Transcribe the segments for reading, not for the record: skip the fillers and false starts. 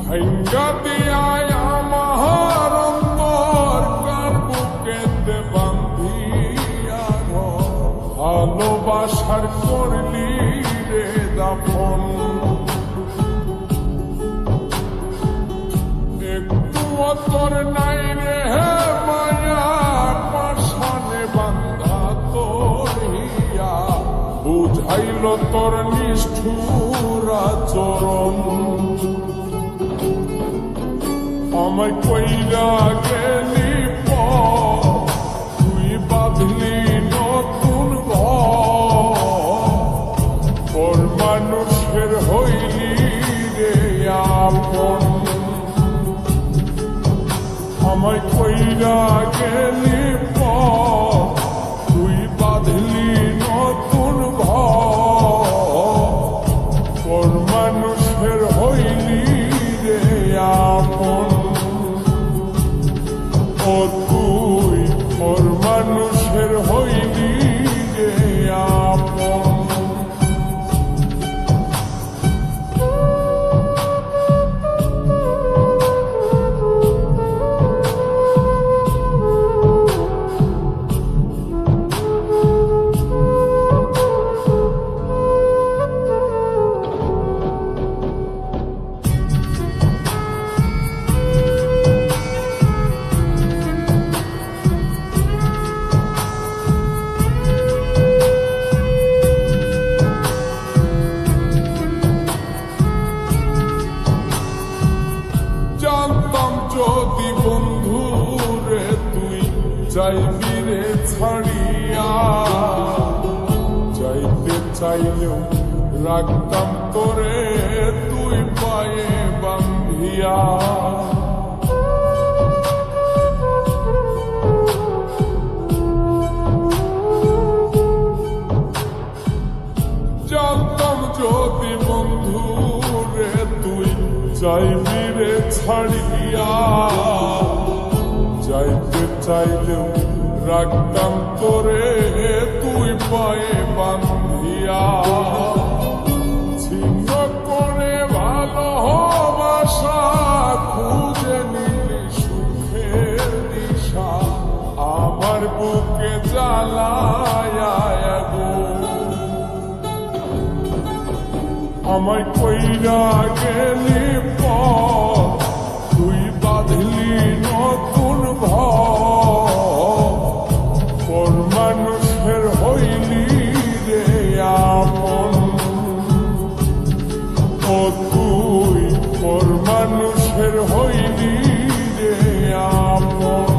ভাইঙ্গা দিয়ায় আমার অন্তর কার বুকেতে বান্ধিয়া ভালোবাসার করলি রে দাফন একটু তোর নাই রে মায়া পাশানে বান্ধা তোর হিয়া বুঝাইল তোর নিষ্ঠুর আচরণ আমায় কইরা গেলি তুই বাঁধলি নতুন ঘর মানুষের হইলি রে আপন আমায় কইরা গেলি তুই বাঁধলি নতুন ঘর মানুষের হইলি রে আপন ও তুই ওর মানুষের হইলি রে আপন যদি বন্ধু রে তুই যাইবি রে ছাড়িয়া যাইতে চাইলেও রাখতাম তোরে তুই পায়ে বান্ধিয়া জানতাম যদি বন্ধু রে তুই যাইবি রে ছাড়িয়া যাইতে চাইলেও রাখতাম তোরে তুই পায়ে বান্ধিয়া ছিন্ন করে ভালোবাসা খুঁজে নিলি সুখের দিশা আমার বুকে জ্বালায় আমায় কইরা গেলি তুই বাঁধলি নতুন ঘর মানুষের হইলি রে আপন ও তুই ওর মানুষের হইলি রে আপন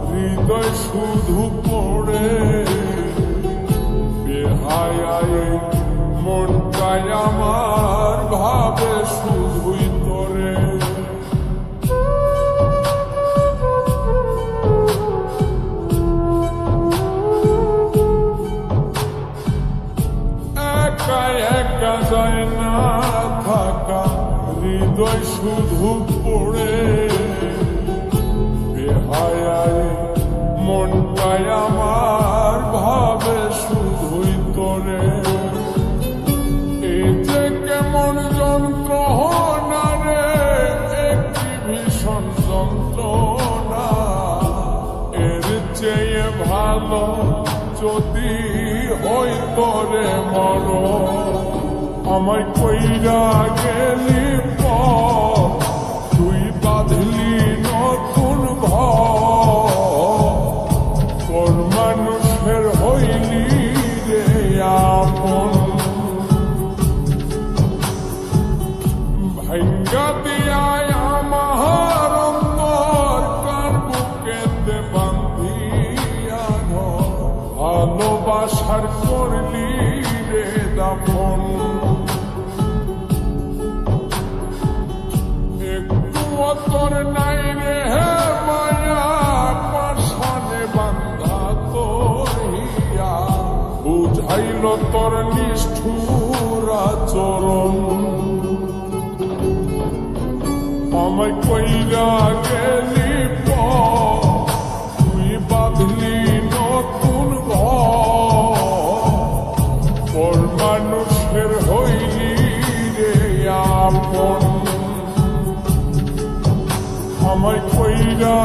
হৃদয় শুধু পড়ে বেহায় মনটাই আমার ভাবে শুধুই তোরে একা একা যায় না থাকা হৃদয় শুধু পড়ে বেহায় মনটাই আমার ভাবে শুধুই তোরে এই যে কেমন যন্ত্রণা রে একটি ভীষণ যন্ত্রণা এর চেয়ে ভালো যদি হই তোরে মর আমায় কইরা গেলি তুই বাঁধলি নতুন ঘর মানুষের হইলি রে আপন ভাইঙ্গা দিয়ায় আমার অন্তর কার বুকেতে বান্ধিয়া সংসার করলি রে দাফন একটু তোর নাই রে মায়া পাশানে বান্ধা তোর হিয়া বুঝাইল তোর নিষ্ঠুর আচরণ আমায় কইরা গেলি তুই বাঁধলি নতুন ঘর মানুষের হইলি রে আপন আমায় কইরা